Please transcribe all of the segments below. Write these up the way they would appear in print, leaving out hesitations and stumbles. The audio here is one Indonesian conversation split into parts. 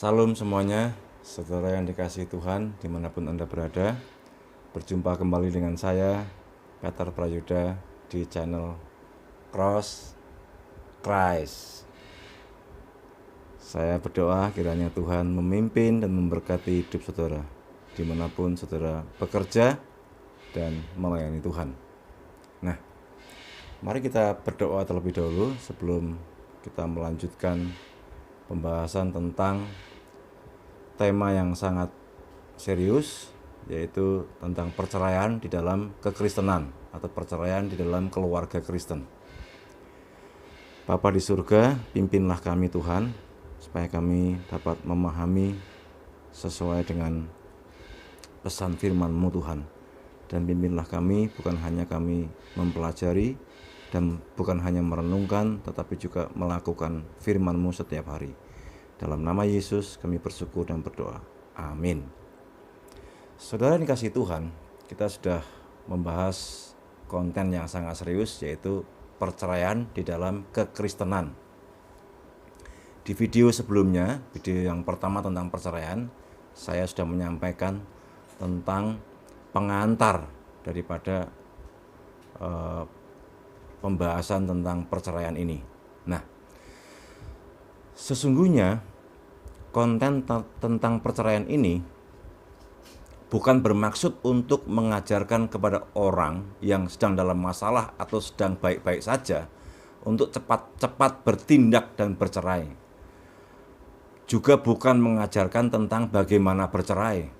Salam semuanya, saudara yang dikasihi Tuhan dimanapun Anda berada. Berjumpa kembali dengan saya, Peter Prayoda, di channel Cross Christ. Saya berdoa kiranya Tuhan memimpin dan memberkati hidup saudara dimanapun saudara bekerja dan melayani Tuhan. Nah, mari kita berdoa terlebih dahulu sebelum kita melanjutkan pembahasan tentang tema yang sangat serius, yaitu tentang perceraian di dalam kekristenan atau perceraian di dalam keluarga Kristen. Bapa di surga, pimpinlah kami Tuhan, supaya kami dapat memahami sesuai dengan pesan firman-Mu Tuhan. Dan pimpinlah kami, bukan hanya kami mempelajari dan bukan hanya merenungkan, tetapi juga melakukan firman-Mu setiap hari. Dalam nama Yesus kami bersyukur dan berdoa. Amin. Saudara yang dikasihi Tuhan, kita sudah membahas konten yang sangat serius, yaitu perceraian di dalam kekristenan. Di video sebelumnya, video yang pertama tentang perceraian, saya sudah menyampaikan tentang pengantar daripada pembahasan tentang perceraian ini. Nah, sesungguhnya konten tentang perceraian ini bukan bermaksud untuk mengajarkan kepada orang yang sedang dalam masalah atau sedang baik-baik saja untuk cepat-cepat bertindak dan bercerai. Juga bukan mengajarkan tentang bagaimana bercerai.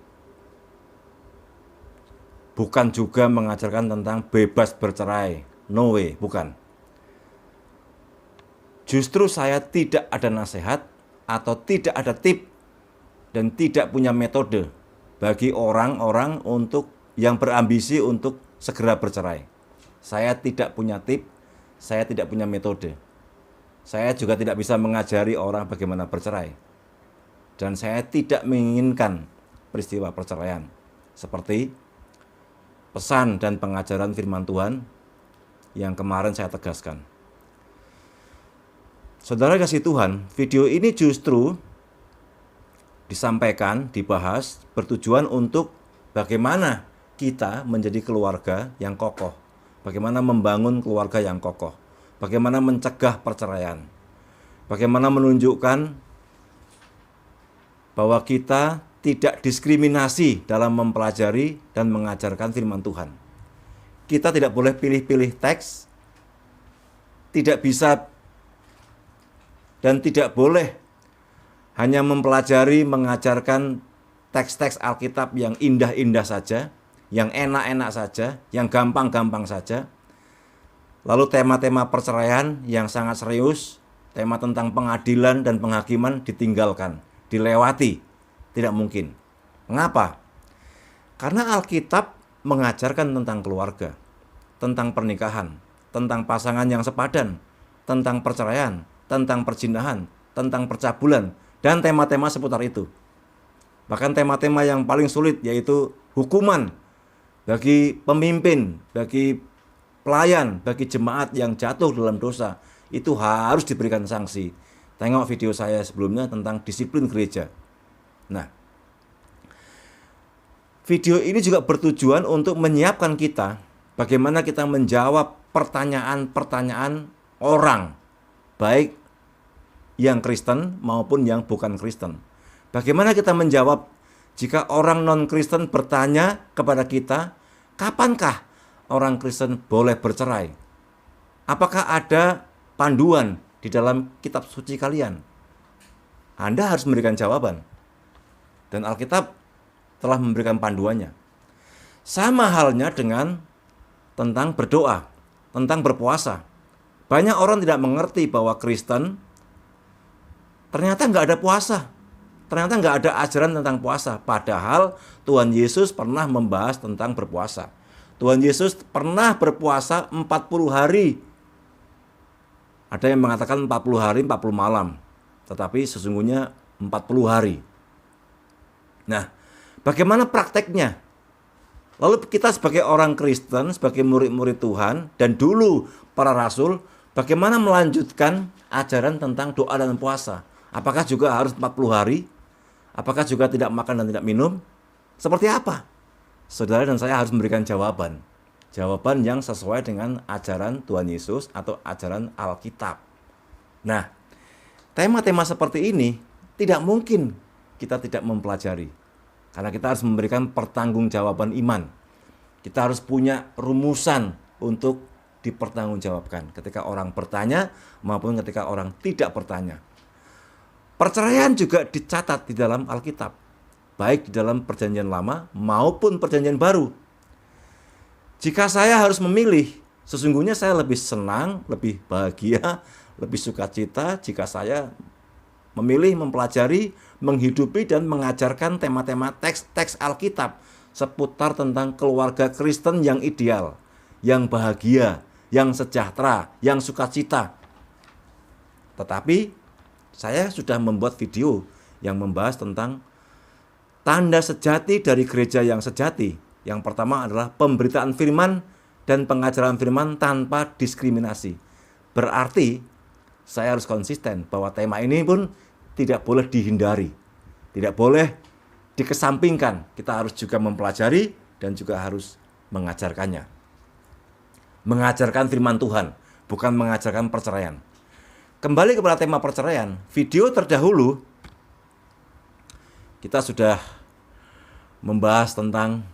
Bukan juga mengajarkan tentang bebas bercerai. No way, bukan. Justru saya tidak ada nasihat atau tidak ada tip dan tidak punya metode bagi orang-orang untuk yang berambisi untuk segera bercerai. Saya tidak punya tip, saya tidak punya metode. Saya juga tidak bisa mengajari orang bagaimana bercerai. Dan saya tidak menginginkan peristiwa perceraian. Seperti pesan dan pengajaran firman Tuhan yang kemarin saya tegaskan. Saudara kasih Tuhan, video ini justru disampaikan, dibahas, bertujuan untuk bagaimana kita menjadi keluarga yang kokoh, bagaimana membangun keluarga yang kokoh, bagaimana mencegah perceraian, bagaimana menunjukkan bahwa kita tidak diskriminasi dalam mempelajari dan mengajarkan firman Tuhan. Kita tidak boleh pilih-pilih teks, tidak bisa dan tidak boleh hanya mempelajari, mengajarkan teks-teks Alkitab yang indah-indah saja, yang enak-enak saja, yang gampang-gampang saja. Lalu tema-tema perceraian yang sangat serius, tema tentang pengadilan dan penghakiman ditinggalkan, dilewati. Tidak mungkin. Mengapa? Karena Alkitab mengajarkan tentang keluarga, tentang pernikahan, tentang pasangan yang sepadan, tentang perceraian, tentang perzinahan, tentang percabulan, dan tema-tema seputar itu. Bahkan tema-tema yang paling sulit yaitu hukuman bagi pemimpin, bagi pelayan, bagi jemaat yang jatuh dalam dosa. Itu harus diberikan sanksi. Tengok video saya sebelumnya tentang disiplin gereja. Nah, video ini juga bertujuan untuk menyiapkan kita bagaimana kita menjawab pertanyaan-pertanyaan orang, baik yang Kristen maupun yang bukan Kristen. Bagaimana kita menjawab jika orang non-Kristen bertanya kepada kita, kapankah orang Kristen boleh bercerai? Apakah ada panduan di dalam kitab suci kalian? Anda harus memberikan jawaban. Dan Alkitab telah memberikan panduannya. Sama halnya dengan tentang berdoa, tentang berpuasa. Banyak orang tidak mengerti bahwa Kristen ternyata nggak ada puasa. Ternyata nggak ada ajaran tentang puasa. Padahal Tuhan Yesus pernah membahas tentang berpuasa. Tuhan Yesus pernah berpuasa 40 hari. Ada yang mengatakan 40 hari, 40 malam. Tetapi sesungguhnya 40 hari. Nah, bagaimana prakteknya? Lalu kita sebagai orang Kristen, sebagai murid-murid Tuhan, dan dulu para rasul, bagaimana melanjutkan ajaran tentang doa dan puasa? Apakah juga harus 40 hari? Apakah juga tidak makan dan tidak minum? Seperti apa? Saudara dan saya harus memberikan jawaban. Jawaban yang sesuai dengan ajaran Tuhan Yesus atau ajaran Alkitab. Nah, tema-tema seperti ini tidak mungkin kita tidak mempelajari. Karena kita harus memberikan pertanggungjawaban iman. Kita harus punya rumusan untuk dipertanggungjawabkan ketika orang bertanya maupun ketika orang tidak bertanya. Perceraian juga dicatat di dalam Alkitab, baik di dalam Perjanjian Lama maupun Perjanjian Baru. Jika saya harus memilih, sesungguhnya saya lebih senang, lebih bahagia, lebih sukacita jika saya memilih mempelajari, menghidupi dan mengajarkan tema-tema teks-teks Alkitab seputar tentang keluarga Kristen yang ideal, yang bahagia, yang sejahtera, yang sukacita. Tetapi saya sudah membuat video yang membahas tentang tanda sejati dari gereja yang sejati. Yang pertama adalah pemberitaan firman dan pengajaran firman tanpa diskriminasi. Berarti saya harus konsisten bahwa tema ini pun tidak boleh dihindari, tidak boleh dikesampingkan. Kita harus juga mempelajari dan juga harus mengajarkannya. Mengajarkan firman Tuhan, bukan mengajarkan perceraian. Kembali kepada tema perceraian, video terdahulu kita sudah membahas tentang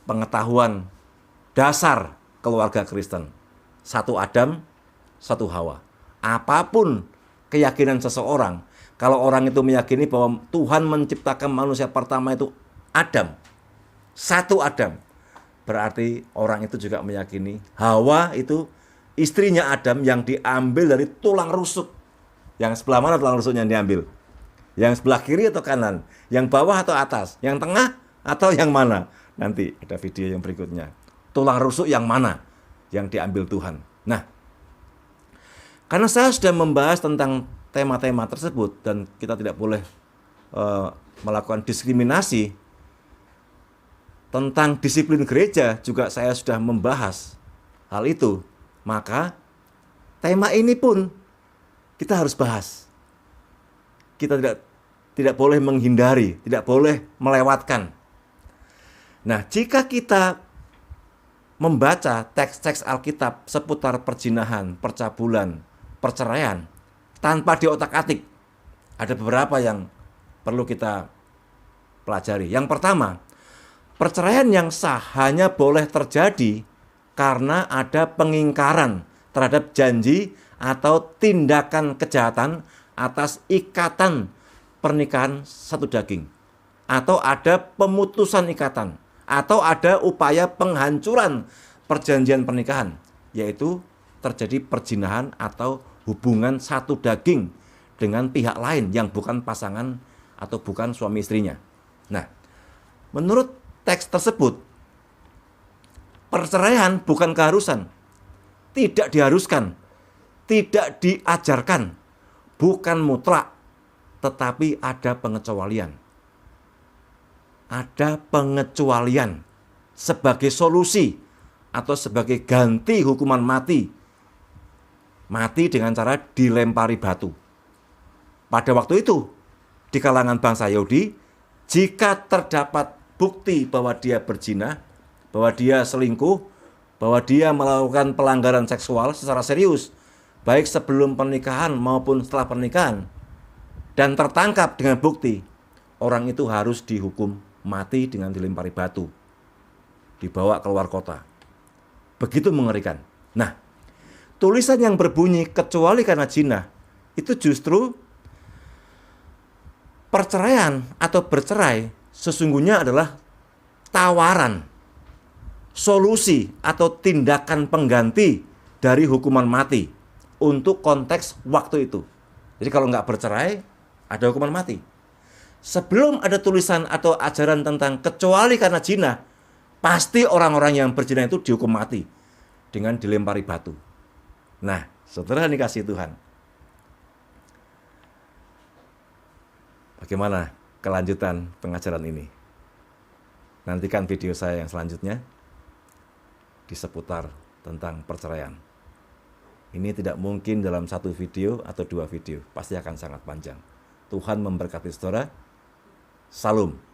pengetahuan dasar keluarga Kristen. Satu Adam, satu Hawa. Apapun keyakinan seseorang, kalau orang itu meyakini bahwa Tuhan menciptakan manusia pertama itu Adam, satu Adam, berarti orang itu juga meyakini Hawa itu istrinya Adam yang diambil dari tulang rusuk. Yang sebelah mana tulang rusuknya yang diambil? Yang sebelah kiri atau kanan? Yang bawah atau atas? Yang tengah atau yang mana? Nanti ada video yang berikutnya. Tulang rusuk yang mana yang diambil Tuhan? Nah, karena saya sudah membahas tentang tema-tema tersebut dan kita tidak boleh melakukan diskriminasi tentang disiplin gereja, juga saya sudah membahas hal itu. Maka tema ini pun kita harus bahas. Kita tidak boleh menghindari, tidak boleh melewatkan. Nah, jika kita membaca teks-teks Alkitab seputar perzinahan, percabulan, perceraian tanpa diotak-atik, ada beberapa yang perlu kita pelajari. Yang pertama, perceraian yang sah hanya boleh terjadi karena ada pengingkaran terhadap janji atau tindakan kejahatan atas ikatan pernikahan satu daging, atau ada pemutusan ikatan, atau ada upaya penghancuran perjanjian pernikahan, yaitu terjadi perzinahan atau hubungan satu daging dengan pihak lain yang bukan pasangan atau bukan suami istrinya. Nah, menurut teks tersebut, perceraian bukan keharusan, tidak diharuskan, tidak diajarkan, bukan mutlak, tetapi ada pengecualian. Ada pengecualian sebagai solusi atau sebagai ganti hukuman mati. Mati dengan cara dilempari batu. Pada waktu itu, di kalangan bangsa Yahudi, jika terdapat bukti bahwa dia berzina, bahwa dia selingkuh, bahwa dia melakukan pelanggaran seksual secara serius, baik sebelum pernikahan maupun setelah pernikahan, dan tertangkap dengan bukti, orang itu harus dihukum mati dengan dilempari batu, dibawa keluar kota. Begitu mengerikan. Nah, tulisan yang berbunyi kecuali karena zina itu justru perceraian atau bercerai sesungguhnya adalah tawaran, solusi atau tindakan pengganti dari hukuman mati untuk konteks waktu itu. Jadi kalau nggak bercerai, ada hukuman mati. Sebelum ada tulisan atau ajaran tentang kecuali karena zina, pasti orang-orang yang berzina itu dihukum mati dengan dilempari batu. Nah, saudara dikasihi Tuhan, bagaimana kelanjutan pengajaran ini? Nantikan video saya yang selanjutnya di seputar tentang perceraian. Ini tidak mungkin dalam satu video atau dua video, pasti akan sangat panjang. Tuhan memberkati saudara. Salam.